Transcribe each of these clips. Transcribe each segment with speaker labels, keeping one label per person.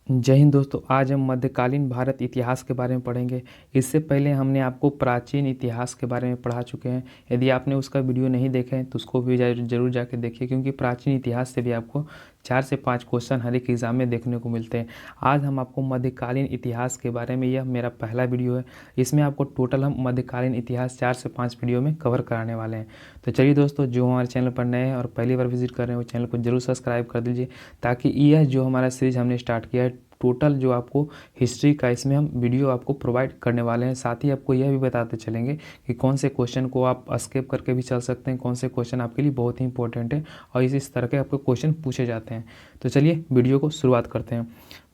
Speaker 1: जय हिंद दोस्तों। आज हम मध्यकालीन भारत इतिहास के बारे में पढ़ेंगे। इससे पहले हमने आपको प्राचीन इतिहास के बारे में पढ़ा चुके हैं। यदि आपने उसका वीडियो नहीं देखे हैं तो उसको भी जरूर जाके देखिए, क्योंकि प्राचीन इतिहास से भी आपको 4 से 5 क्वेश्चन हर एक एग्जाम में देखने को मिलते हैं। आज हम आपको मध्यकालीन इतिहास के बारे में, यह मेरा पहला वीडियो है, इसमें आपको टोटल हम मध्यकालीन इतिहास 4 से 5 वीडियो में कवर कराने वाले हैं। तो चलिए दोस्तों, जो हमारे चैनल पर नए हैं और पहली बार विजिट कर रहे हैं वो चैनल को जरूर सब्सक्राइब कर दीजिए, ताकि यह जो हमारा सीरीज हमने स्टार्ट किया है टोटल जो आपको हिस्ट्री का, इसमें हम वीडियो आपको प्रोवाइड करने वाले हैं। साथ ही आपको यह भी बताते चलेंगे कि कौन से क्वेश्चन को आप स्किप करके भी चल सकते हैं, कौन से क्वेश्चन आपके लिए बहुत ही इंपॉर्टेंट है और इस तरह के आपको क्वेश्चन पूछे जाते हैं। तो चलिए वीडियो को शुरुआत करते हैं।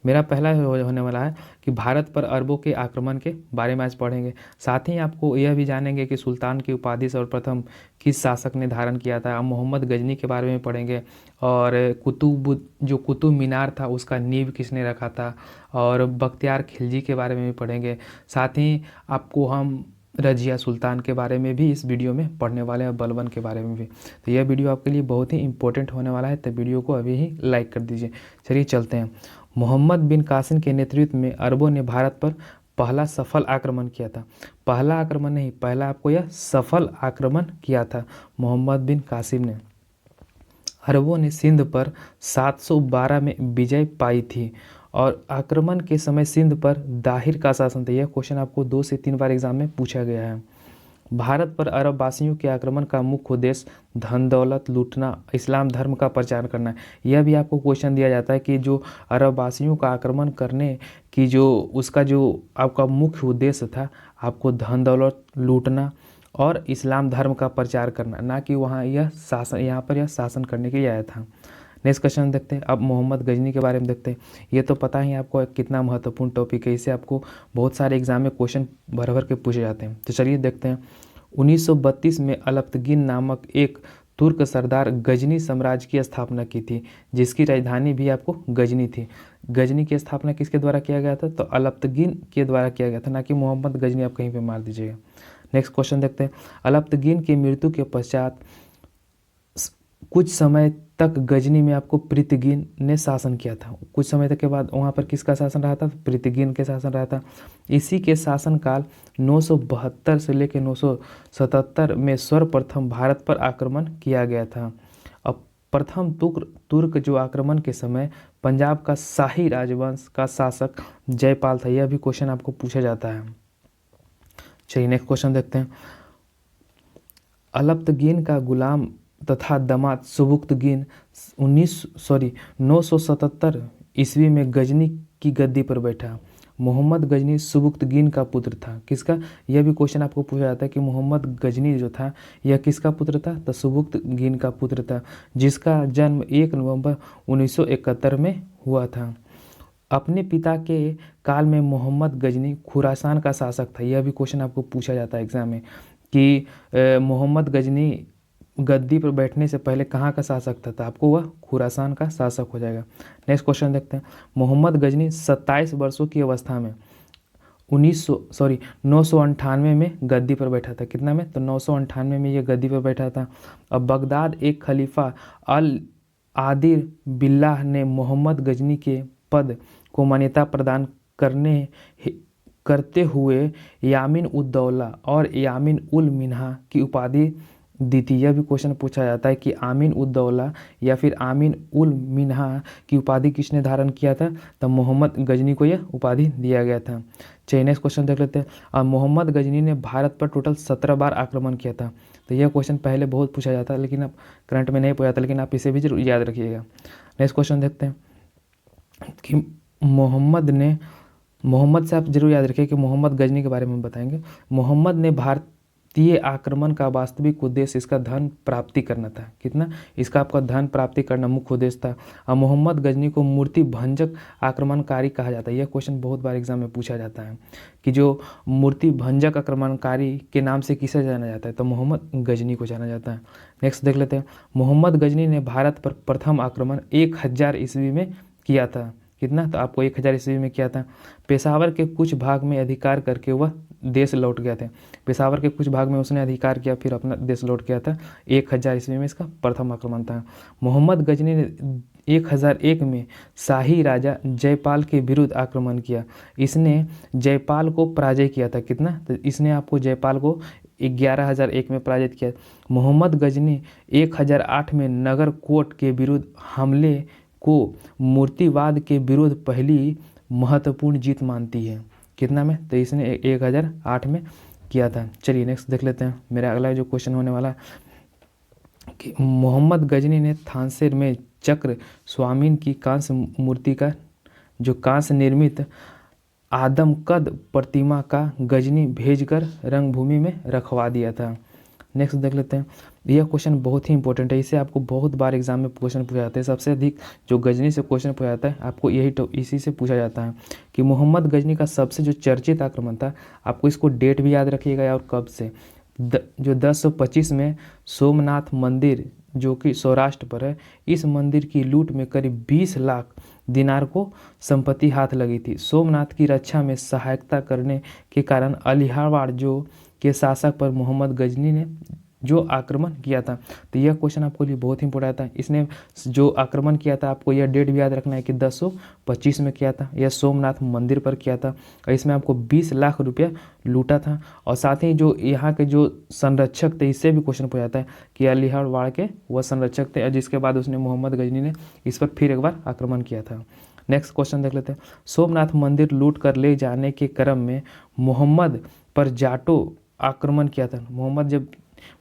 Speaker 1: मेरा पहला होने वाला है कि भारत पर अरबों के आक्रमण के बारे में आज पढ़ेंगे। साथ ही आपको यह भी जानेंगे कि सुल्तान की उपाधि सर्वप्रथम किस शासक ने धारण किया था। अब मोहम्मद गजनी के बारे में पढ़ेंगे, और कुतुब मीनार था उसका नींव किसने रखा था, और बख्तियार खिलजी के बारे में भी पढ़ेंगे। साथ ही आपको हम रजिया सुल्तान के बारे में भी इस वीडियो में पढ़ने वाले हैं, बलबन के बारे में भी। तो यह वीडियो आपके लिए बहुत ही इंपॉर्टेंट होने वाला है, तो वीडियो को अभी ही लाइक कर दीजिए। चलिए चलते हैं। मोहम्मद बिन कासिम के नेतृत्व में अरबों ने भारत पर पहला सफल आक्रमण किया था। पहला आक्रमण नहीं, पहला आपको यह सफल आक्रमण किया था मोहम्मद बिन कासिम ने। अरबों ने सिंध पर 712 में विजय पाई थी, और आक्रमण के समय सिंध पर दाहिर का शासन था। यह क्वेश्चन आपको 2 से 3 बार एग्जाम में पूछा गया है। भारत पर अरब वासियों के आक्रमण का मुख्य उद्देश्य धन दौलत लूटना, इस्लाम धर्म का प्रचार करना है। यह भी आपको क्वेश्चन दिया जाता है कि जो अरब वासियों का आक्रमण करने की उसका जो आपका मुख्य उद्देश्य था, आपको धन दौलत लूटना और इस्लाम धर्म का प्रचार करना, ना कि यहाँ पर यह शासन करने के लिए आया था। नेक्स्ट क्वेश्चन देखते हैं। अब मोहम्मद गजनी के बारे में देखते हैं। ये तो पता ही आपको कितना महत्वपूर्ण टॉपिक है, इसे आपको बहुत सारे एग्जाम में क्वेश्चन भर भर के पूछे जाते हैं। तो चलिए देखते हैं। 1932 में अलप्तगिन नामक एक तुर्क सरदार गजनी साम्राज्य की स्थापना की थी, जिसकी राजधानी भी आपको गजनी थी। गजनी की स्थापना किसके द्वारा किया गया था? तो अलप्तगिन के द्वारा किया गया था, ना कि मोहम्मद गजनी आप कहीं पे मार दीजिएगा। नेक्स्ट क्वेश्चन देखते हैं। अलप्तगिन की मृत्यु के पश्चात कुछ समय तक गजनी में आपको पृथ्वीगिन ने शासन किया था। कुछ समय तक के बाद वहाँ पर किसका शासन रहा था? पृथ्वीगिन के शासन रहा था। इसी के शासनकाल 972 से लेकर 977 में सर्वप्रथम भारत पर आक्रमण किया गया था। अब प्रथम तुर्क जो आक्रमण के समय पंजाब का शाही राजवंश का शासक जयपाल था। यह भी क्वेश्चन आपको पूछा जाता है। चलिए नेक्स्ट क्वेश्चन देखते हैं। अलप्तगिन का गुलाम तथा दामाद सुबुक्तगिन 977 ईस्वी में गजनी की गद्दी पर बैठा। मोहम्मद गजनी सुबुक्तगिन का पुत्र था। किसका? यह भी क्वेश्चन आपको पूछा जाता है कि मोहम्मद गजनी जो था यह किसका पुत्र था? तो सुबुक्तगिन का पुत्र था, जिसका जन्म 1 नवंबर 1971 में हुआ था। अपने पिता के काल में मोहम्मद गजनी खुरासान का शासक था। यह भी क्वेश्चन आपको पूछा जाता है एग्जाम में कि मोहम्मद गजनी गद्दी पर बैठने से पहले कहाँ का शासक था? आपको वह खुरासान का शासक हो जाएगा। नेक्स्ट क्वेश्चन देखते हैं। मोहम्मद गजनी 27 वर्षों की अवस्था में 998 में गद्दी पर बैठा था। कितना में? तो 998 में यह गद्दी पर बैठा था। अब बगदाद एक खलीफा अल आदिर बिल्लाह ने मोहम्मद गजनी के पद को मान्यता प्रदान करते हुए यामीन उद दौला और यामीन उल मिन्हा की उपाधि दी थी। यह भी क्वेश्चन पूछा जाता है कि आमीन उद दौला या फिर आमीन उल मिन्हा की उपाधि किसने धारण किया था? तब मोहम्मद गजनी को यह उपाधि दिया गया था। चलिए नेक्स्ट क्वेश्चन देख लेते हैं। अब मोहम्मद गजनी ने भारत पर टोटल 17 बार आक्रमण किया था। तो यह क्वेश्चन पहले बहुत पूछा जाता है, लेकिन अब करंट में नहीं पूछा जाता, लेकिन आप इसे भी जरूर याद रखिएगा। नेक्स्ट क्वेश्चन देखते हैं कि मोहम्मद से आप जरूर याद रखिए कि मोहम्मद गजनी के बारे में बताएंगे। मोहम्मद ने भारतीय आक्रमण का वास्तविक उद्देश्य इसका धन प्राप्ति करना था। कितना? इसका आपका धन प्राप्ति करना मुख्य उद्देश्य था। और मोहम्मद गजनी को मूर्ति भंजक आक्रमणकारी कहा जाता है। यह क्वेश्चन बहुत बार एग्जाम में पूछा जाता है कि जो मूर्ति भंजक आक्रमणकारी के नाम से किसे जाना जाता है? तो मोहम्मद गजनी को जाना जाता है। नेक्स्ट देख लेते हैं। मोहम्मद गजनी ने भारत पर प्रथम आक्रमण 1000 ईस्वी में किया था। कितना? तो आपको 1000 ईस्वी में किया था। पेशावर के कुछ भाग में अधिकार करके वह देश लौट गया था। पेशावर के कुछ भाग में उसने अधिकार किया, फिर अपना देश लौट गया था। 1000 ईस्वी में इसका प्रथम आक्रमण था। मोहम्मद गजनी ने 1001 में शाही राजा जयपाल के विरुद्ध आक्रमण किया। इसने जयपाल को पराजय किया था। कितना? तो इसने आपको जयपाल को 11,001 में पराजित किया। मोहम्मद गजनी 1008 में नगर कोट के विरुद्ध हमले को मूर्तिवाद के विरुद्ध पहली महत्वपूर्ण जीत मानती है। कितना में? तो इसने 1008 में किया था। चलिए नेक्स्ट देख लेते हैं। मेरा अगला जो क्वेश्चन होने वाला कि मोहम्मद गजनी ने थानसेर में चक्र स्वामीन की कांस्य मूर्ति का जो कांस्य निर्मित आदमकद प्रतिमा का गजनी भेजकर रंगभूमि में रखवा दिया था। नेक्स्ट देख लेते हैं। यह क्वेश्चन बहुत ही इंपॉर्टेंट है, इसे आपको बहुत बार एग्जाम में क्वेश्चन पूछा जाता है। सबसे अधिक जो गजनी से क्वेश्चन पूछा जाता है आपको इसी से पूछा जाता है कि मोहम्मद गजनी का सबसे जो चर्चित आक्रमण था, आपको इसको डेट भी याद रखिएगा और कब से। जो 1025 में सोमनाथ मंदिर जो कि सौराष्ट्र पर है, इस मंदिर की लूट में करीब 20 लाख दिनार को संपत्ति हाथ लगी थी। सोमनाथ की रक्षा में सहायता करने के कारण अलीहाबाद जो के शासक पर मोहम्मद गजनी ने जो आक्रमण किया था। तो यह क्वेश्चन आपको लिए बहुत इंपॉर्टेंट था। इसने जो आक्रमण किया था आपको यह डेट भी याद रखना है कि 1025 में किया था। यह सोमनाथ मंदिर पर किया था और इसमें आपको 20 लाख रुपया लूटा था। और साथ ही जो यहाँ के जो संरक्षक थे, इससे भी क्वेश्चन पूछा जाता है कि अलीहाबाद के वह संरक्षक थे, जिसके बाद उसने मोहम्मद गजनी ने इस पर फिर एक बार आक्रमण किया था। नेक्स्ट क्वेश्चन देख लेते हैं। सोमनाथ मंदिर लूट कर ले जाने के क्रम में मोहम्मद पर जाटो आक्रमण किया था।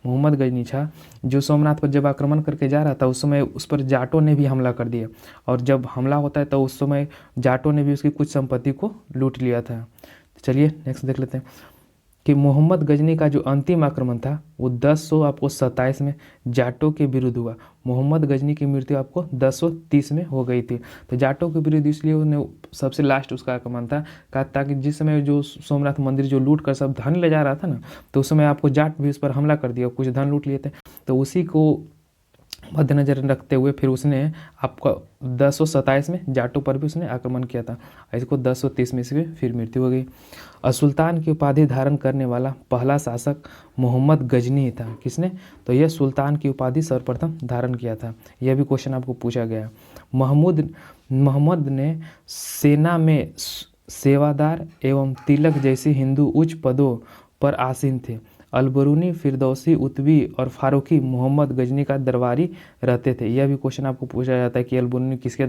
Speaker 1: मोहम्मद गजनी था जो सोमनाथ पर जब आक्रमण करके जा रहा था, उस समय उस पर जाटों ने भी हमला कर दिया। और जब हमला होता है तो उस समय जाटों ने भी उसकी कुछ संपत्ति को लूट लिया था। चलिए नेक्स्ट देख लेते हैं कि मोहम्मद गजनी का जो अंतिम आक्रमण था वो 1027 में जाटों के विरुद्ध हुआ। मोहम्मद गजनी की मृत्यु आपको 1030 में हो गई थी। तो जाटों के विरुद्ध इसलिए उन्हें सबसे लास्ट उसका आक्रमण था ताकि जिस समय जो सोमनाथ मंदिर जो लूट कर सब धन ले जा रहा था ना, तो उस समय आपको जाट भी उस पर हमला कर दिया, कुछ धन लूट लिए थे। तो उसी को मद्देनजर रखते हुए फिर उसने आपको 1027 में जाटों पर भी उसने आक्रमण किया था। इसको 1030 में से फिर मृत्यु हो गई। और सुल्तान की उपाधि धारण करने वाला पहला शासक मोहम्मद गजनी ही था। किसने? तो यह सुल्तान की उपाधि सर्वप्रथम धारण किया था। यह भी क्वेश्चन आपको पूछा गया। मोहम्मद ने सेना में सेवादार एवं तिलक जैसी हिंदू उच्च पदों पर आसीन थे। अलबरूनी, फिरदौसी, उतवी और फारूकी मोहम्मद गजनी का दरबारी रहते थे। यह भी क्वेश्चन आपको पूछा जाता है कि अलबरूनी किसके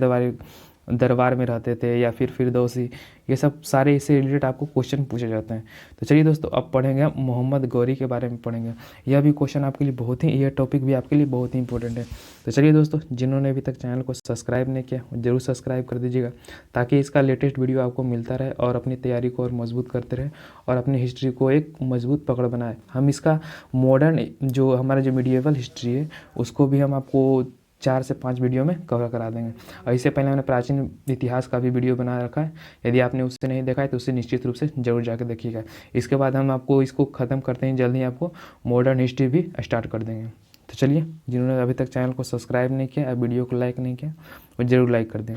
Speaker 1: दरबार में रहते थे या फिर फिरदौसी, ये सब सारे इससे रिलेटेड आपको क्वेश्चन पूछे जाते हैं। तो चलिए दोस्तों, अब पढ़ेंगे हम मोहम्मद गौरी के बारे में पढ़ेंगे। यह भी क्वेश्चन आपके लिए बहुत ही, यह टॉपिक भी आपके लिए बहुत ही इंपॉर्टेंट है। तो चलिए दोस्तों, जिन्होंने अभी तक चैनल को सब्सक्राइब नहीं किया जरूर सब्सक्राइब कर दीजिएगा ताकि इसका लेटेस्ट वीडियो आपको मिलता रहे और अपनी तैयारी को और मजबूत करते रहे और अपनी हिस्ट्री को एक मजबूत पकड़ बनाए। हम इसका मॉडर्न जो हमारा जो मिडिएवल हिस्ट्री है उसको भी हम आपको 4 से 5 वीडियो में कवर करा देंगे। और इससे पहले मैंने प्राचीन इतिहास का भी वीडियो बना रखा है, यदि आपने उससे नहीं देखा है तो उससे निश्चित रूप से जरूर जाकर देखिएगा। इसके बाद हम आपको इसको ख़त्म करते हैं, जल्द ही आपको मॉडर्न हिस्ट्री भी स्टार्ट कर देंगे। तो चलिए, जिन्होंने अभी तक चैनल को सब्सक्राइब नहीं किया, वीडियो को लाइक नहीं किया, वो जरूर लाइक कर दें।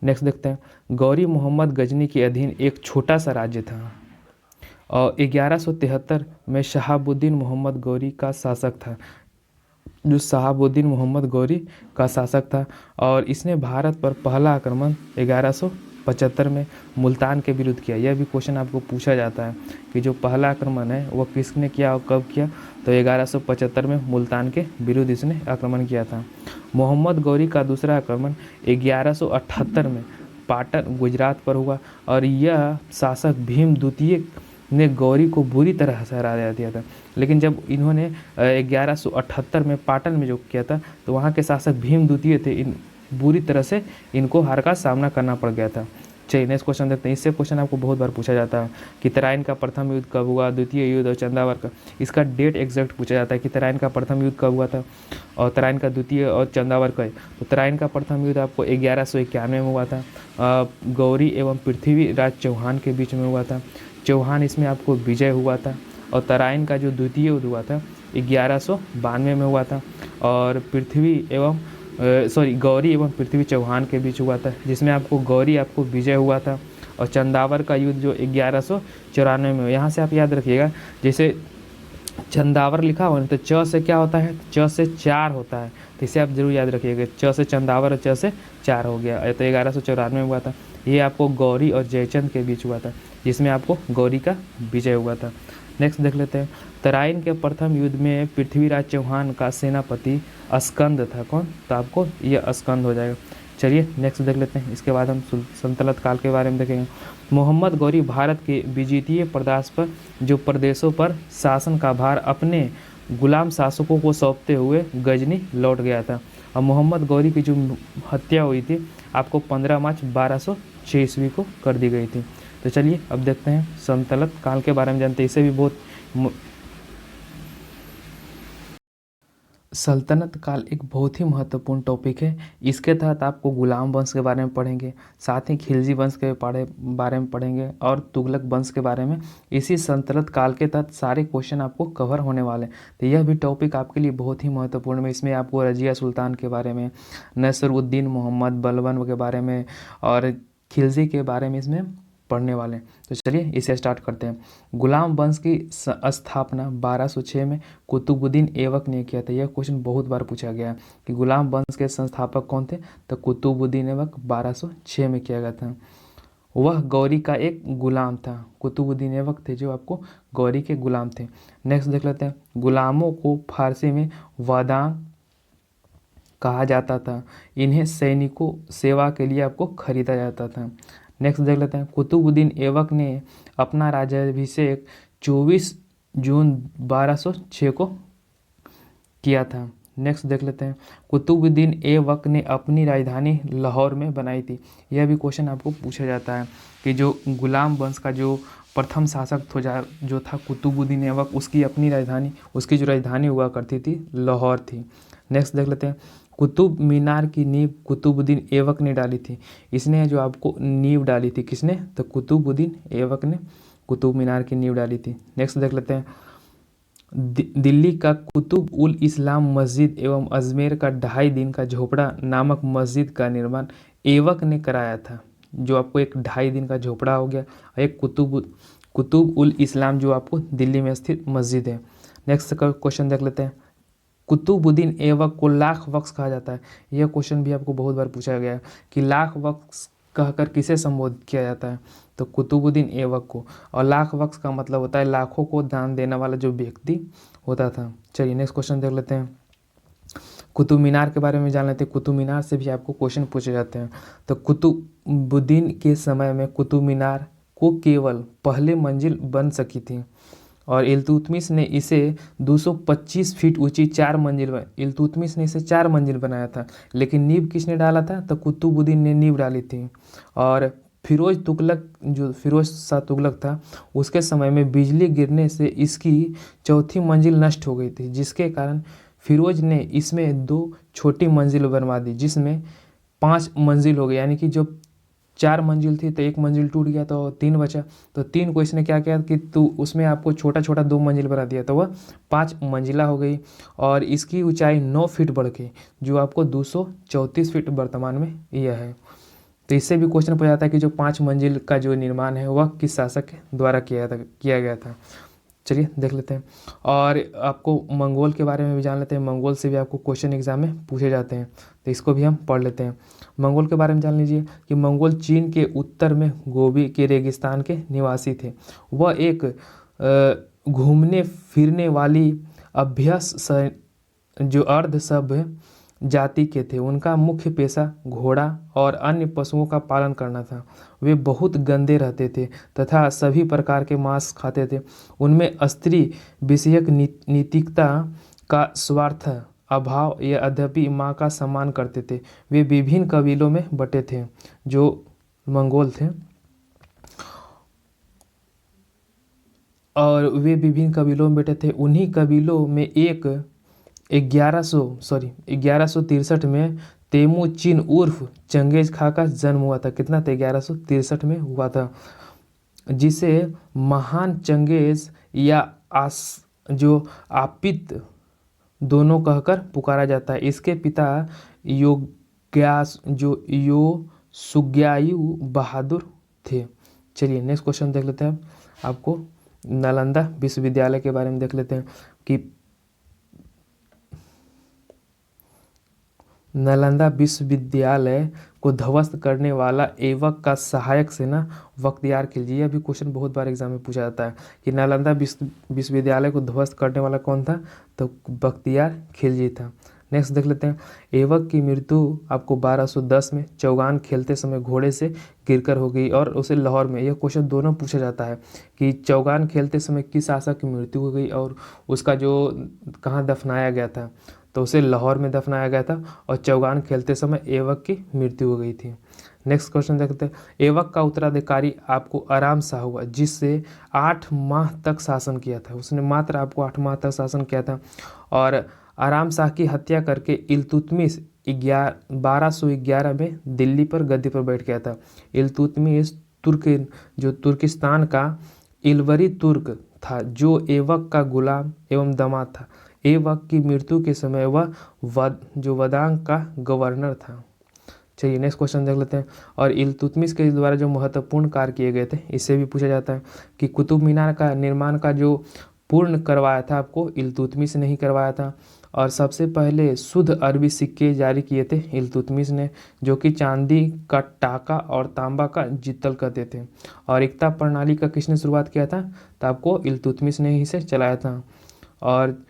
Speaker 1: नेक्स्ट देखते हैं। गौरी मोहम्मद गजनी के अधीन एक छोटा सा राज्य था और 1173 में शहाबुद्दीन मोहम्मद गौरी का शासक था, जो शहाबुद्दीन मोहम्मद गौरी का शासक था। और इसने भारत पर पहला आक्रमण 1175 में मुल्तान के विरुद्ध किया। यह भी क्वेश्चन आपको पूछा जाता है कि जो पहला आक्रमण है वह किसने किया और कब किया। तो 1175 में मुल्तान के विरुद्ध इसने आक्रमण किया था। मोहम्मद गौरी का दूसरा आक्रमण 1178 में पाटन गुजरात पर हुआ और यह शासक भीम द्वितीय ने गौरी को बुरी तरह से हरा दिया था। लेकिन जब इन्होंने 1178 में पाटन में जो किया था तो वहाँ के शासक भीम द्वितीय थे, बुरी तरह से इनको हार का सामना करना पड़ गया था। चलिए नेक्स्ट क्वेश्चन देखते हैं। इससे क्वेश्चन आपको बहुत बार पूछा जाता है कि तराइन का प्रथम युद्ध कब हुआ, द्वितीय युद्ध और चंदावर का, इसका डेट एग्जैक्ट पूछा जाता है कि तराइन का प्रथम युद्ध कब हुआ था और तराइन का द्वितीय और चंदावर का। तो तराइन का प्रथम युद्ध आपको 1191 में हुआ था। गौरी एवं पृथ्वीराज चौहान के बीच में हुआ था। चौहान इसमें आपको विजय हुआ था। और तराइन का जो द्वितीय युद्ध हुआ था 1192 में हुआ था और गौरी एवं पृथ्वी चौहान के बीच हुआ था, जिसमें आपको गौरी आपको विजय हुआ था। और चंदावर का युद्ध जो 1194 में, यहाँ से आप याद रखिएगा, जैसे चंदावर लिखा हुआ ना, तो च से क्या होता है, च से 4 होता है, तो इसे आप जरूर याद रखिएगा। च से चंदावर और च से 4 हो गया। तो 1194 में हुआ था। ये आपको गौरी और जयचंद के बीच हुआ था, जिसमें आपको गौरी का विजय हुआ था। नेक्स्ट देख लेते हैं। तराइन के प्रथम युद्ध में पृथ्वीराज चौहान का सेनापति अस्कंद था। कौन? तो आपको ये अस्कंद हो जाएगा। चलिए नेक्स्ट देख लेते हैं। इसके बाद हम सल्तनत काल के बारे में देखेंगे। मोहम्मद गौरी भारत के विजितीय प्रदेशों पर शासन का भार अपने गुलाम शासकों को सौंपते हुए गजनी लौट गया था। और मोहम्मद गौरी की जो हत्या हुई थी आपको 15 मार्च 1206 ईस्वी को कर दी गई थी। तो चलिए अब देखते हैं सल्तनत काल के बारे में जानते हैं। इसे भी बहुत सल्तनत काल एक बहुत ही महत्वपूर्ण टॉपिक है। इसके तहत आपको गुलाम वंश के बारे में पढ़ेंगे, साथ ही खिलजी वंश के बारे में पढ़ेंगे और तुगलक वंश के बारे में। इसी सल्तनत काल के तहत सारे क्वेश्चन आपको कवर होने वाले हैं। तो यह भी टॉपिक आपके लिए बहुत ही महत्वपूर्ण है। इसमें आपको रजिया सुल्तान के बारे में, नसरुद्दीन मोहम्मद बलबन के बारे में और खिलजी के बारे में इसमें पढ़ने वाले हैं। तो चलिए इसे स्टार्ट करते हैं। गुलाम वंश की स्थापना 1206 में कुतुबुद्दीन ऐबक ने किया था। यह क्वेश्चन बहुत बार पूछा गया है कि गुलाम वंश के संस्थापक कौन थे, तो कुतुबुद्दीन ऐबक 1206 में किया गया था। वह गौरी का एक गुलाम था। कुतुबुद्दीन ऐबक थे जो आपको गौरी के गुलाम थे। नेक्स्ट देख लेते हैं। गुलामों को फारसी में वादां कहा जाता था। इन्हें सैनिकों सेवा के लिए आपको खरीदा जाता था। नेक्स्ट देख लेते हैं। कुतुबुद्दीन ऐबक ने अपना राज्याभिषेक 24 जून 1206 को किया था। नेक्स्ट देख लेते हैं। कुतुबुद्दीन ऐबक ने अपनी राजधानी लाहौर में बनाई थी। यह भी क्वेश्चन आपको पूछा जाता है कि जो गुलाम वंश का जो प्रथम शासक जो था कुतुबुद्दीन ऐबक, उसकी जो राजधानी हुआ करती थी लाहौर थी। नेक्स्ट देख लेते हैं। कुतुब मीनार की नींव कुतुबुद्दीन ऐबक ने डाली थी। इसने जो आपको नींव डाली थी, किसने? तो कुतुबुद्दीन ऐबक ने कुतुब मीनार की नींव डाली थी। नेक्स्ट देख लेते हैं। दिल्ली का कुतुब उल इस्लाम मस्जिद एवं अजमेर का 2.5 दिन का झोपड़ा नामक मस्जिद का निर्माण ऐबक ने कराया था। जो आपको एक 2.5 दिन का झोपड़ा हो गया, एक कुतुब उल इस्लाम जो आपको दिल्ली में स्थित मस्जिद है। नेक्स्ट का क्वेश्चन देख लेते हैं। कुतुबुद्दीन ऐबक को लाख बख्श कहा जाता है। यह क्वेश्चन भी आपको बहुत बार पूछा गया है कि लाख बख्श कहकर किसे संबोधित किया जाता है, तो कुतुबुद्दीन ऐबक को। और लाख बख्श का मतलब होता है लाखों को दान देने वाला जो व्यक्ति होता था। चलिए नेक्स्ट क्वेश्चन देख लेते हैं। कुतुब मीनार के बारे में जान लेते हैं। कुतुब मीनार से भी आपको क्वेश्चन पूछे जाते हैं। तो कुतुबुद्दीन के समय में कुतुब मीनार को केवल पहले मंजिल बन सकी थी और इल्तुतमिश ने इसे 225 फीट ऊंची इल्तुतमिश ने इसे 4 मंजिल बनाया था। लेकिन नींव किसने डाला था, तो कुतुबुद्दीन ने नींव डाली थी। और फिरोज शाह तुगलक था, उसके समय में बिजली गिरने से इसकी चौथी मंजिल नष्ट हो गई थी, जिसके कारण फिरोज ने इसमें 2 छोटी मंजिल बनवा दी, जिसमें 5 मंजिल हो गई। यानी कि जो 4 मंजिल थी तो 1 मंजिल टूट गया तो 3 बचा। तो 3 को इसने क्या किया कि उसमें आपको छोटा छोटा 2 मंजिल बना दिया, तो वह 5 मंजिला हो गई। और इसकी ऊंचाई 9 फीट बढ़ गई, जो आपको 234 फीट वर्तमान में यह है। तो इससे भी क्वेश्चन पूछा जाता है कि जो 5 मंजिल का जो निर्माण है वह किस शासक के द्वारा किया गया था। चलिए देख लेते हैं। और आपको मंगोल के बारे में भी जान लेते हैं। मंगोल से भी आपको क्वेश्चन एग्जाम में पूछे जाते हैं, तो इसको भी हम पढ़ लेते हैं। मंगोल के बारे में जान लीजिए कि मंगोल चीन के उत्तर में गोबी के रेगिस्तान के निवासी थे। वह एक घूमने फिरने वाली अभ्यस्त जो अर्ध सभ्य जाति के थे। उनका मुख्य पेशा घोड़ा और अन्य पशुओं का पालन करना था। वे बहुत गंदे रहते थे तथा सभी प्रकार के मांस खाते थे। उनमें स्त्री विषयक नैतिकता का स्वार्थ अभाव, ये यद्यपि माँ का सम्मान करते थे। वे विभिन्न कबीलों में बटे थे जो मंगोल थे, और वे विभिन्न कबीलों में बैठे थे। उन्हीं कबीलों में 1163 में तेमुचिन उर्फ चंगेज खां का जन्म हुआ था। कितना था? 1163 में हुआ था, जिसे महान चंगेज या जो आपित दोनों कहकर पुकारा जाता है। इसके पिता योसुग्यायु बहादुर थे। चलिए नेक्स्ट क्वेश्चन देख लेते हैं। आपको नालंदा विश्वविद्यालय के बारे में देख लेते हैं। कि नालंदा विश्वविद्यालय को ध्वस्त करने वाला ऐबक का सहायक सेना बख्तियार खिलजी। यह भी क्वेश्चन बहुत बार एग्जाम में पूछा जाता है कि नालंदा विश्वविद्यालय को ध्वस्त करने वाला कौन था, तो बख्तियार खिलजी था। नेक्स्ट देख लेते हैं, ऐबक की मृत्यु आपको 1210 में चौगान खेलते समय घोड़े से गिरकर हो गई और उसे लाहौर में, यह क्वेश्चन दोनों पूछा जाता है कि चौगान खेलते समय किस शासक की मृत्यु हो गई और उसका जो कहाँ दफनाया गया था, तो उसे लाहौर में दफनाया गया था और चौगान खेलते समय ऐबक की मृत्यु हो गई थी। नेक्स्ट क्वेश्चन देखते हैं, ऐबक का उत्तराधिकारी आपको आराम शाह हुआ जिससे 8 माह तक शासन किया था। उसने मात्र आपको 8 माह तक शासन किया था और आराम शाह की हत्या करके इल्तुतमिश 1211 में दिल्ली पर गद्दी पर बैठ गया था। इल्तुतमिश तुर्किस्तान का इलवरी तुर्क था जो ऐबक का गुलाम एवं दामाद था। ऐबक की मृत्यु के समय वह वदांग का गवर्नर था। चलिए नेक्स्ट क्वेश्चन देख लेते हैं, और इल्तुतमिश के द्वारा जो महत्वपूर्ण कार्य किए गए थे इससे भी पूछा जाता है कि कुतुब मीनार का निर्माण का जो पूर्ण करवाया था आपको इल्तुतमिश ने ही करवाया था और सबसे पहले शुद्ध अरबी सिक्के जारी किए थे इल्तुतमिश ने, जो कि चांदी का टाका और तांबा का जित्तल कहते थे। और एकता प्रणाली का किसने शुरुआत किया था, तो आपको इल्तुतमिश ने ही से चलाया था। और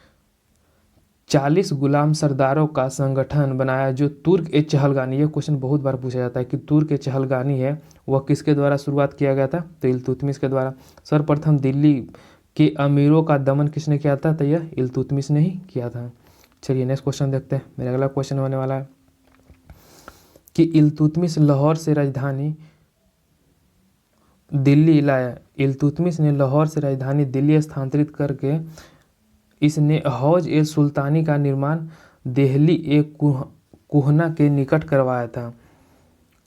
Speaker 1: 40 गुलाम सरदारों का संगठन बनाया जो तुर्क ए चहलगानी, यह क्वेश्चन बहुत बार पूछा जाता है कि तुर्क ए चहलगानी है वह किसके द्वारा शुरुआत किया गया था, तो इल्तुतमिश के द्वारा। सर्वप्रथम दिल्ली के अमीरों का दमन किसने किया था, तो यह इल्तुतमिश ने ही किया था। चलिए नेक्स्ट क्वेश्चन देखते हैं, मेरा अगला क्वेश्चन होने वाला है कि इल्तुतमिश लाहौर से राजधानी दिल्ली लाया। इल्तुतमिश ने लाहौर से राजधानी दिल्ली स्थानांतरित करके इसने हौज ए सुल्तानी का निर्माण देहली ए कुहना के निकट करवाया था।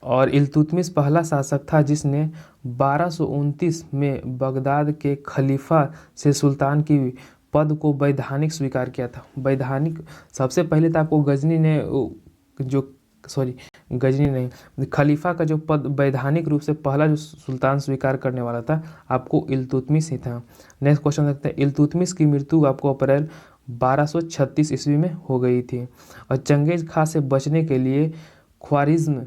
Speaker 1: और इल्तुतमिश पहला शासक था जिसने 1229 में बगदाद के खलीफा से सुल्तान की पद को वैधानिक स्वीकार किया था। वैधानिक सबसे पहले तो आपको गजनी नहीं, खलीफा का जो पद वैधानिक रूप से पहला जो सुल्तान स्वीकार करने वाला था आपको इल्तुतमिश ही था। नेक्स्ट क्वेश्चन देखते हैं, इल्तुतमिश की मृत्यु आपको अप्रैल 1236 ईस्वी में हो गई थी और चंगेज खां से बचने के लिए ख्वारिज्म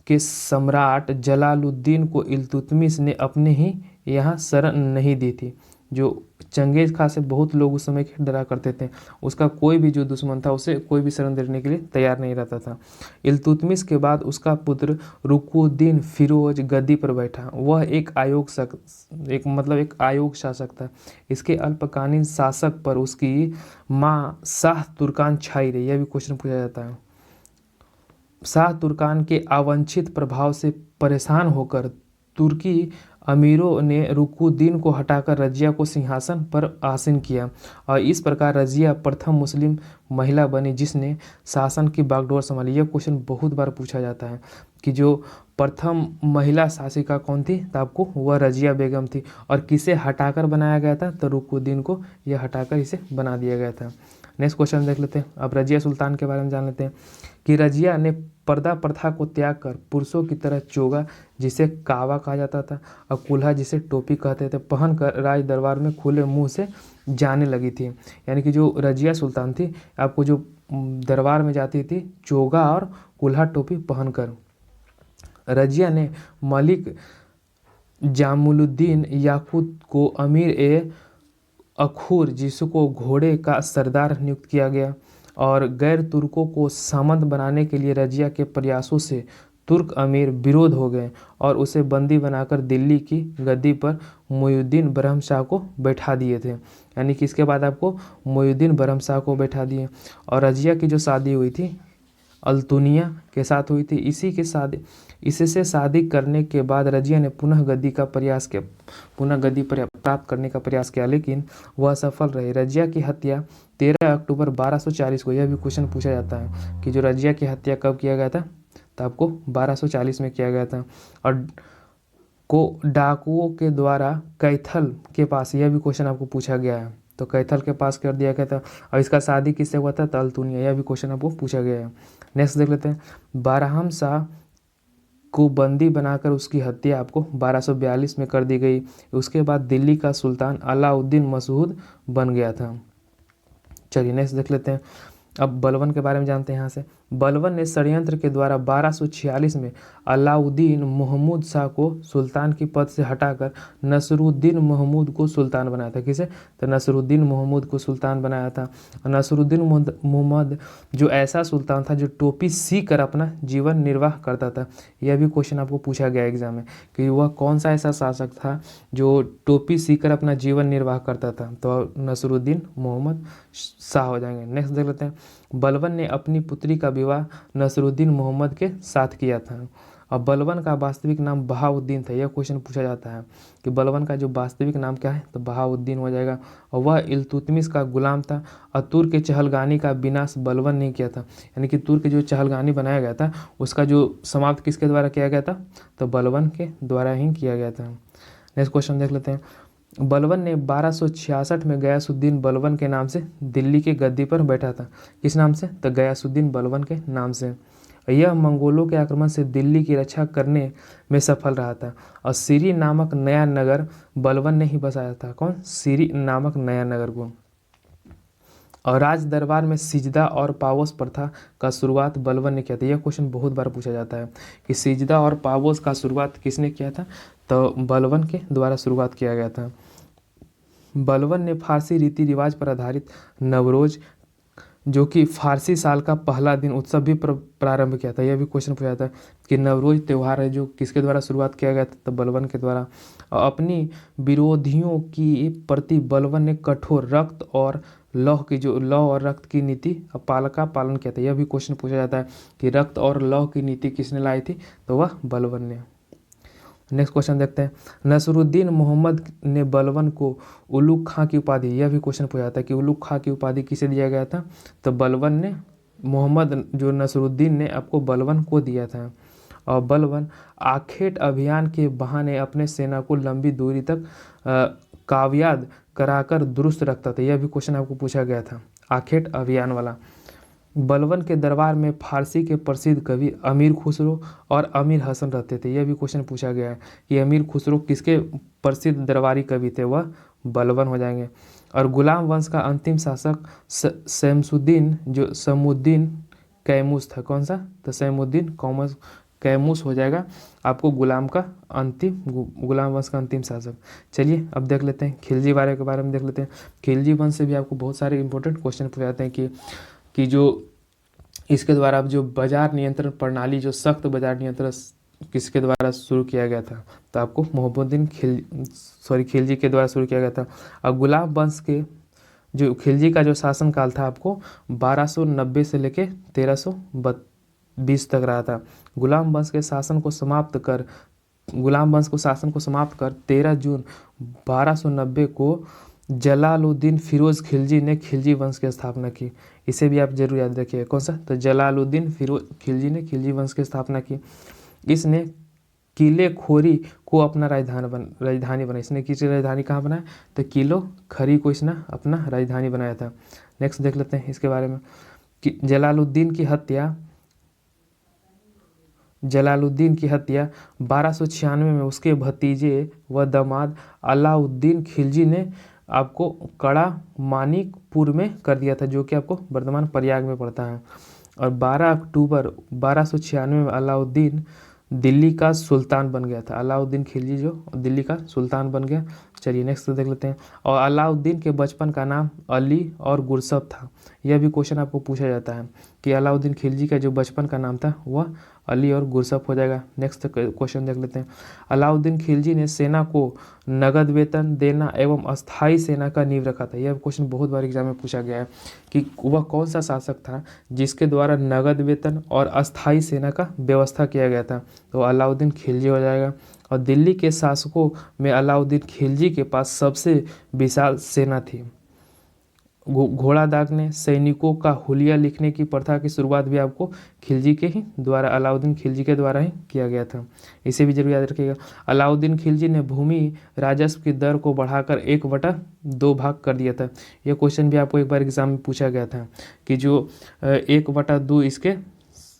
Speaker 1: के सम्राट जलालुद्दीन को इल्तुतमिश ने अपने ही यहाँ शरण नहीं दी थी। जो चंगेज खां से बहुत लोग उस समय डरा करते थे, उसका कोई भी जो दुश्मन था उसे कोई भी शरण देने के लिए तैयार नहीं रहता था। इल्तुतमिश के बाद उसका पुत्र रुकुद्दीन फिरोज गद्दी पर बैठा। वह एक आयोग शासक था। इसके अल्पकालीन शासक पर उसकी माँ शाह तुर्कान छाई रही। यह भी क्वेश्चन पूछा जाता है। शाह तुर्कान के अवांछित प्रभाव से परेशान होकर तुर्की अमीरों ने रुकुद्दीन को हटाकर रजिया को सिंहासन पर आसीन किया और इस प्रकार रजिया प्रथम मुस्लिम महिला बनी जिसने शासन की बागडोर संभाली। यह क्वेश्चन बहुत बार पूछा जाता है कि जो प्रथम महिला शासिका कौन थी, तो आपको वह रजिया बेगम थी और किसे हटाकर बनाया गया था, तो रुकुद्दीन को यह हटाकर इसे बना दिया गया था। नेक्स्ट क्वेश्चन देख लेते हैं, अब रजिया सुल्तान के बारे में जान लेते हैं कि रजिया ने पर्दा प्रथा को त्याग कर पुरुषों की तरह चोगा जिसे कावा कहा जाता था और कुल्हा जिसे टोपी कहते थे पहनकर राज दरबार में खुले मुंह से जाने लगी थी। यानी कि जो रजिया सुल्तान थी आपको जो दरबार में जाती थी चोगा और कुल्हा टोपी पहनकर। रजिया ने मलिक जामुलुद्दीन याकूत को अमीर ए अखूर जिसको घोड़े का सरदार नियुक्त किया गया और गैर तुर्कों को सामंत बनाने के लिए रजिया के प्रयासों से तुर्क अमीर विरोध हो गए और उसे बंदी बनाकर दिल्ली की गद्दी पर मोयुद्दीन बरहम शाह को बैठा दिए थे। यानी कि इसके बाद आपको मोयुद्दीन बरहम शाह को बैठा दिए और रजिया की जो शादी हुई थी अल्तुनिया के साथ हुई थी। इससे शादी करने के बाद रजिया ने पुनः गद्दी प्राप्त करने का प्रयास किया लेकिन वह सफल रहे। रजिया की हत्या 13 अक्टूबर 1240 को, यह भी क्वेश्चन पूछा जाता है कि जो रजिया की हत्या कब किया गया था, तो आपको 1240 में किया गया था और को डाकुओं के द्वारा कैथल के पास, यह भी क्वेश्चन आपको पूछा गया है, तो कैथल के पास कर दिया गया था और इसका शादी किससे हुआ था, अल्तुनिया। यह भी क्वेश्चन आपको पूछा गया है। नेक्स्ट देख लेते हैं, बरहम शाह को बंदी बनाकर उसकी हत्या आपको 1242 में कर दी गई। उसके बाद दिल्ली का सुल्तान अलाउद्दीन मसऊद बन गया था। चलिए नेक्स्ट देख लेते हैं। अब बलबन के बारे में जानते हैं यहाँ से। बलबन ने षड्यंत्र के द्वारा 1246 में अलाउद्दीन महमूद शाह को सुल्तान की पद से हटाकर नसरुद्दीन महमूद को सुल्तान बनाया था। किसे? तो नसरुद्दीन महमूद को सुल्तान बनाया था। नसरुद्दीन मोहम्मद जो ऐसा सुल्तान था जो टोपी सी कर अपना जीवन निर्वाह करता था। यह भी क्वेश्चन आपको पूछा गया एग्जाम में कि वह कौन सा ऐसा शासक था जो टोपी सी कर अपना जीवन निर्वाह करता था। तो नसरुद्दीन मोहम्मद शाह हो जाएंगे। नेक्स्ट देख लेते हैं। बलबन ने अपनी पुत्री का विवाह नसरुद्दीन मोहम्मद के साथ किया था। अब बलबन का वास्तविक नाम बहाउद्दीन था। यह क्वेश्चन पूछा जाता है कि बलबन का जो वास्तविक नाम क्या है, तो बहाउद्दीन हो जाएगा। और वह इल्तुतमिश का गुलाम था और तुर्क के चहलगानी का विनाश बलबन ने किया था। यानी कि तुर्क के जो चहलगानी बनाया गया था उसका जो समाप्त किसके द्वारा किया गया था, तो बलबन के द्वारा ही किया गया था। नेक्स्ट क्वेश्चन देख लेते हैं। बलबन ने 1266 में गयासुद्दीन बलबन के नाम से दिल्ली के गद्दी पर बैठा था। किस नाम से? तो गयासुद्दीन बलबन के नाम से। यह मंगोलों के आक्रमण से दिल्ली की रक्षा करने में सफल रहा था और सीरी नामक नया नगर बलबन ने ही बसाया था। कौन? सीरी नामक नया नगर को। और राज दरबार में सिजदा और पावोस प्रथा का शुरुआत बलबन ने किया था। यह क्वेश्चन बहुत बार पूछा जाता है कि सिजदा और पावोस का शुरुआत किसने किया था, तो बलबन के द्वारा शुरुआत किया गया था। बलबन ने फारसी रीति रिवाज पर आधारित नवरोज जो कि फारसी साल का पहला दिन उत्सव भी प्रारंभ किया था। यह भी क्वेश्चन पूछा था कि नवरोज त्यौहार है जो किसके द्वारा शुरुआत किया गया था, तो बलबन के द्वारा। और अपनी विरोधियों की प्रति बलबन ने कठोर रक्त और लौह और रक्त की नीति का पालन किया था। यह भी क्वेश्चन पूछा जाता है कि रक्त और लौह की नीति किसने लाई थी, तो वह बलबन ने। नेक्स्ट क्वेश्चन देखते हैं। नसरुद्दीन मोहम्मद ने बलबन को उलुग खां की उपाधि, यह भी क्वेश्चन पूछा जाता है कि उलुग खां की उपाधि किसे दिया गया था, तो बलबन ने, मोहम्मद जो नसरुद्दीन ने आपको बलबन को दिया था। और बलबन आखेट अभियान के बहाने अपने सेना को लंबी दूरी तक काव्याद कराकर दुरुस्त रखता था। यह भी क्वेश्चन आपको पूछा गया था, आखेट अभियान वाला। बलबन के दरबार में फारसी के प्रसिद्ध कवि अमीर खुसरो और अमीर हसन रहते थे। यह भी क्वेश्चन पूछा गया है कि अमीर खुसरो किसके प्रसिद्ध दरबारी कवि थे, वह बलबन हो जाएंगे। और गुलाम वंश का अंतिम शासक शमसुद्दीन जो समुद्दीन कैमूस था। कौन सा? तो सैमुद्दीन कैमूस हो जाएगा आपको गुलाम वंश का अंतिम शासक। चलिए अब देख लेते हैं खिलजी के बारे में देख लेते हैं। खिलजी वंश से भी आपको बहुत सारे इंपॉर्टेंट क्वेश्चन पूछे जाते हैं कि जो इसके द्वारा जो बाजार नियंत्रण प्रणाली, जो सख्त बाजार नियंत्रण किसके द्वारा शुरू किया गया था, तो आपको खिलजी के द्वारा शुरू किया गया था। और गुलाम वंश के जो खिलजी का जो शासन काल था आपको 1290 से लेके 1320 तक रहा था। गुलाम वंश के शासन को समाप्त कर 13 जून 1290 को जलालुद्दीन फिरोज खिलजी ने खिलजी वंश की स्थापना की। इसे भी आप जरूर याद रखिए। कौन सा? तो जलालुद्दीन फिरोज खिलजी ने खिलजी वंश की स्थापना की। इसने किले खोरी को अपना राजधानी बनाई। इसने किसी राजधानी कहाँ बनाया, तो किलो खरी को इसने अपना राजधानी बनाया था। नेक्स्ट देख लेते हैं इसके बारे में कि जलालुद्दीन की हत्या 1296 में उसके भतीजे व दामाद अलाउद्दीन खिलजी ने आपको कड़ा मानिकपुर में कर दिया था, जो कि आपको वर्तमान प्रयाग में पड़ता है। और 12 अक्टूबर 1296 में अलाउद्दीन दिल्ली का सुल्तान बन गया था। अलाउद्दीन खिलजी जो दिल्ली का सुल्तान बन गया। चलिए नेक्स्ट देख लेते हैं। और अलाउद्दीन के बचपन का नाम अली और गुरसब था। यह भी क्वेश्चन आपको पूछा जाता है कि अलाउद्दीन खिलजी का जो बचपन का नाम था वह अली और गुरसब हो जाएगा। नेक्स्ट क्वेश्चन देख लेते हैं। अलाउद्दीन खिलजी ने सेना को नगद वेतन देना एवं अस्थाई सेना का नींव रखा था। यह क्वेश्चन बहुत बार एग्जाम में पूछा गया है कि वह कौन सा शासक था जिसके द्वारा नगद वेतन और अस्थाई सेना का व्यवस्था किया गया था, तो अलाउद्दीन खिलजी हो जाएगा। और दिल्ली के शासकों में अलाउद्दीन खिलजी के पास सबसे विशाल सेना थी। घोड़ा दागने, सैनिकों का हुलिया लिखने की प्रथा की शुरुआत भी आपको खिलजी के ही द्वारा, अलाउद्दीन खिलजी के द्वारा ही किया गया था। इसे भी जरूर याद रखिएगा। अलाउद्दीन खिलजी ने भूमि राजस्व की दर को बढ़ाकर 1/2 भाग कर दिया था। यह क्वेश्चन भी आपको एक बार एग्जाम में पूछा गया था कि जो 1/2 इसके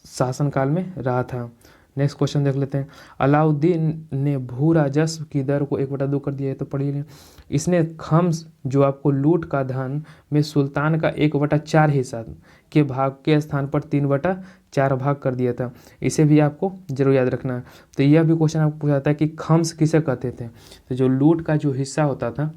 Speaker 1: शासनकाल में रहा था। नेक्स्ट क्वेश्चन देख लेते हैं। अलाउद्दीन ने भू राजस्व की दर को 1/2 कर दिया है, तो पढ़िए लें। इसने खम्स जो आपको लूट का धन में सुल्तान का 1/4 हिस्सा के भाग के स्थान पर 3/4 भाग कर दिया था। इसे भी आपको जरूर याद रखना है। तो यह भी क्वेश्चन आपको पूछा जाता है कि खम्स किसे कहते थे। तो जो लूट का जो हिस्सा होता था,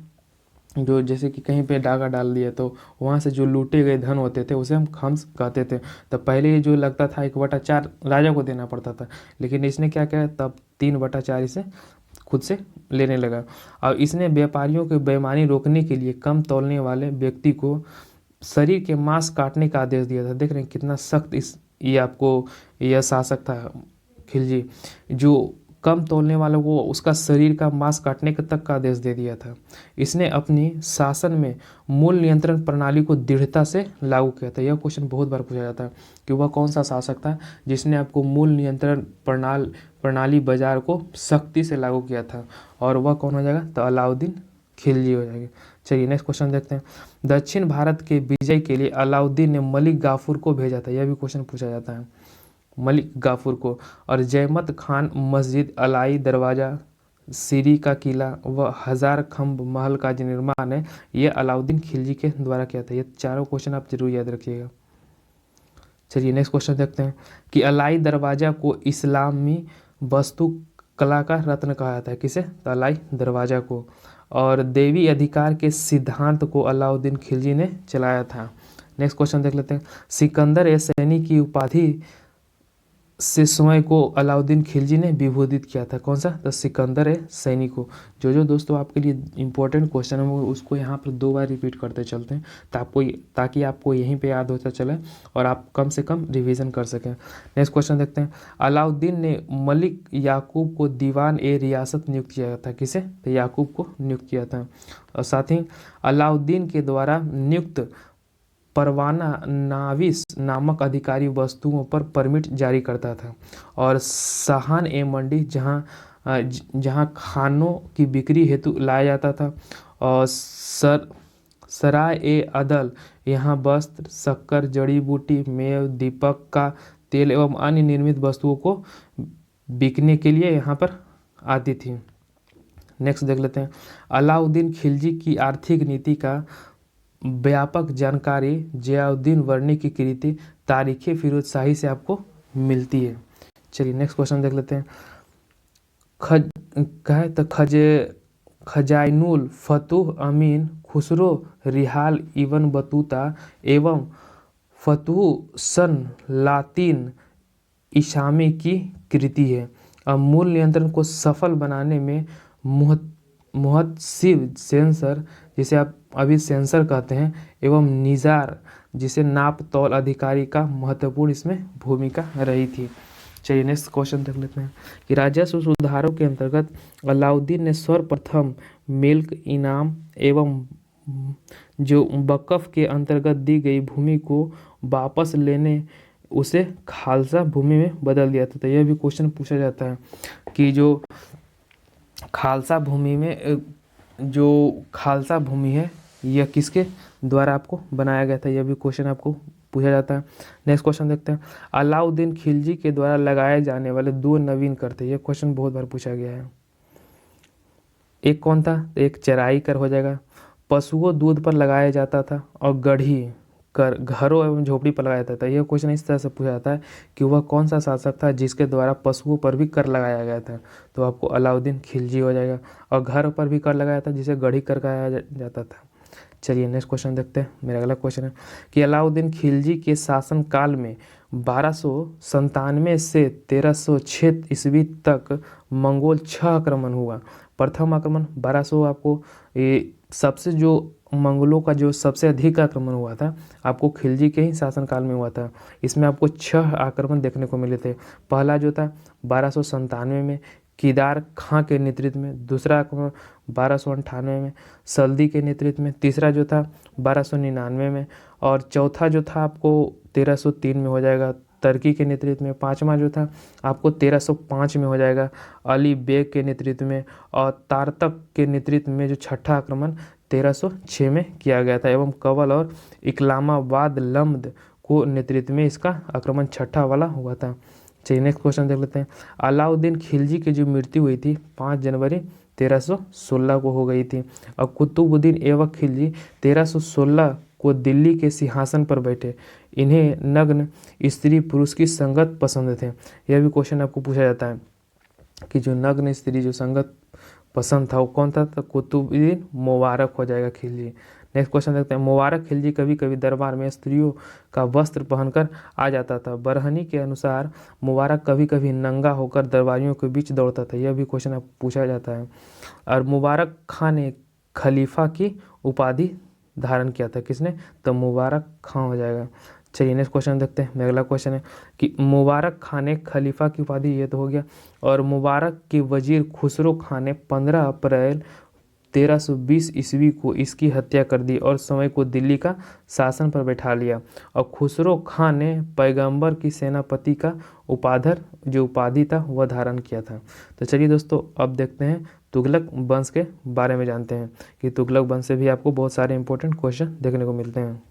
Speaker 1: जो जैसे कि कहीं पे डाका डाल दिया तो वहाँ से जो लूटे गए धन होते थे उसे हम खम्स कहते थे। तब पहले ये जो लगता था 1/4 राजा को देना पड़ता था, लेकिन इसने क्या किया, तब 3/4 इसे खुद से लेने लगा। और इसने व्यापारियों के बेईमानी रोकने के लिए कम तौलने वाले व्यक्ति को शरीर के मांस काटने का आदेश दिया था। देख रहे हैं कितना सख्त ये आपको यह शासक था खिलजी, जो कम तौलने वालों को उसका शरीर का मांस काटने तक का आदेश दे दिया था। इसने अपनी शासन में मूल्य नियंत्रण प्रणाली को दृढ़ता से लागू किया था। यह क्वेश्चन बहुत बार पूछा जाता है कि वह कौन सा शासक था जिसने आपको मूल्य नियंत्रण प्रणाली बाजार को सख्ती से लागू किया था, और वह कौन हो जाएगा, तो अलाउद्दीन खिलजी हो जाएगा। चलिए नेक्स्ट क्वेश्चन देखते हैं। दक्षिण भारत के विजय के लिए अलाउद्दीन ने मलिक गाफूर को भेजा था। यह भी क्वेश्चन पूछा जाता है, मलिक गाफूर को। और जयमत खान मस्जिद, अलाई दरवाज़ा, सीरी का किला व हजार खम्भ महल का जो निर्माण है ये अलाउद्दीन खिलजी के द्वारा किया था। ये चारों क्वेश्चन आप जरूर याद रखिएगा। चलिए नेक्स्ट क्वेश्चन देखते हैं कि अलाई दरवाज़ा को इस्लामी वास्तु कला का रत्न कहा जाता है। किसे, तो अलाई दरवाज़ा को। और देवी अधिकार के सिद्धांत को अलाउद्दीन खिलजी ने चलाया था। नेक्स्ट क्वेश्चन देख लेते हैं। सिकंदर ए सैनी की उपाधि से स्वयं को अलाउद्दीन खिलजी ने विभूषित किया था। कौन सा, तो सिकंदर ए सैनी को। जो दोस्तों आपके लिए इंपॉर्टेंट क्वेश्चन है वो उसको यहाँ पर 2 बार रिपीट करते चलते हैं ताकि आपको यहीं पे याद होता चले और आप कम से कम रिवीजन कर सकें। नेक्स्ट क्वेश्चन देखते हैं। अलाउद्दीन ने मलिक याकूब को दीवान ए रियासत नियुक्त किया था। किसे, तो याकूब को नियुक्त किया था। और साथ ही अलाउद्दीन के द्वारा नियुक्त परवाना नाविस नामक अधिकारी वस्तुओं पर परमिट जारी करता था। और साहान ए मंडी जहां खानों की बिक्री हेतु लाया जाता था। और सराय ए अदल यहाँ वस्त्र, शक्कर, जड़ी बूटी, मेव, दीपक का तेल एवं अन्य निर्मित वस्तुओं को बिकने के लिए यहाँ पर आती थी। नेक्स्ट देख लेते हैं। अलाउद्दीन खिलजी की आर्थिक नीति का व्यापक जानकारी जियाउद्दीन वर्णी की कृति तारीख़ फिरोज शाही से आपको मिलती है। चलिए नेक्स्ट क्वेश्चन देख लेते हैं। खजाइनुल फतूह अमीन, खुसरो, रिहाल इब्न बतूता एवं फतूह सन लातीन इशामी की कृति है। अब मूल नियंत्रण को सफल बनाने में मुहतसिब सेंसर, जिसे आप अभी सेंसर कहते हैं, एवं निज़ार जिसे नाप तौल अधिकारी का महत्वपूर्ण इसमें भूमिका रही थी। चलिए नेक्स्ट क्वेश्चन देख लेते हैं कि राजस्व सुधारों के अंतर्गत अलाउद्दीन ने सर्वप्रथम मिल्क इनाम एवं जो वक़्फ़ के अंतर्गत दी गई भूमि को वापस लेने उसे खालसा भूमि में बदल दिया था। तो यह भी क्वेश्चन पूछा जाता है कि जो खालसा भूमि में जो खालसा भूमि है यह किसके द्वारा आपको बनाया गया था। यह भी क्वेश्चन आपको पूछा जाता है। नेक्स्ट क्वेश्चन देखते हैं। अलाउद्दीन खिलजी के द्वारा लगाए जाने वाले 2 नवीन कर थे। यह क्वेश्चन बहुत बार पूछा गया है। एक कौन था, एक चराई कर हो जाएगा, पशुओं दूध पर लगाया जाता था, और गढ़ी कर घरों एवं झोपड़ी पर लगाया जाता था। यह क्वेश्चन इस तरह से पूछा जाता है कि वह कौन सा शासक था जिसके द्वारा पशुओं पर भी कर लगाया गया था। तो आपको अलाउद्दीन खिलजी हो जाएगा। और घर पर भी कर लगाया था जिसे गढ़ी कर कहा जाता था। चलिए नेक्स्ट क्वेश्चन देखते हैं। मेरा अगला क्वेश्चन है कि अलाउद्दीन खिलजी के शासन काल में 1297 से 1306 ईस्वी तक मंगोल 6 आक्रमण हुआ। प्रथम आक्रमण 1200 आपको ये सबसे जो मंगलों का जो सबसे अधिक आक्रमण हुआ था आपको खिलजी के ही शासनकाल में हुआ था। इसमें आपको 6 आक्रमण देखने को मिले थे। पहला जो था 1297 में केदार खां के नेतृत्व में, दूसरा आक्रमण 1298 में सल्दी के नेतृत्व में, तीसरा जो था 1299 में, और चौथा जो था आपको 1303 में हो जाएगा तर्की के नेतृत्व में, पाँचवा जो था आपको 1305 में हो जाएगा अली बेग के नेतृत्व में, और तारतक के नेतृत्व में जो छठा आक्रमण 1306 में किया गया था, एवं कवल और इकलामाबाद लम्द को नेतृत्व में इसका आक्रमण छठा वाला हुआ था। चलिए नेक्स्ट क्वेश्चन देख लेते हैं। अलाउद्दीन खिलजी की जो मृत्यु हुई थी 5 जनवरी 1316 को हो गई थी। और कुतुबुद्दीन ऐबक खिलजी 1316 को दिल्ली के सिंहासन पर बैठे। इन्हें नग्न स्त्री पुरुष की संगत पसंद थे। यह भी क्वेश्चन आपको पूछा जाता है कि जो नग्न स्त्री जो संगत पसंद था वो कौन था, तो कुतुबुद्दीन मुबारक हो जाएगा खिलजी। नेक्स्ट क्वेश्चन देखते हैं। मुबारक खिलजी कभी कभी दरबार में स्त्रियों का वस्त्र पहनकर आ जाता था। बरहनी के अनुसार मुबारक कभी कभी नंगा होकर दरबारियों के बीच दौड़ता था। यह भी क्वेश्चन आप पूछा जाता है। और मुबारक खां ने खलीफा की उपाधि धारण किया था। किसने, तो मुबारक खां हो जाएगा। चलिए नेक्स्ट क्वेश्चन देखते हैं। अगला क्वेश्चन है कि मुबारक खां ने खलीफा की उपाधि, ये तो हो गया। और मुबारक के वजीर खुसरो खां ने 15 अप्रैल 1320 ईस्वी को इसकी हत्या कर दी और समय को दिल्ली का शासन पर बैठा लिया। और खुसरो खां ने पैगंबर की सेनापति का उपाधि था वह धारण किया था। तो चलिए दोस्तों अब देखते हैं तुगलक वंश के बारे में जानते हैं कि तुगलक वंश से भी आपको बहुत सारे इंपॉर्टेंट क्वेश्चन देखने को मिलते हैं।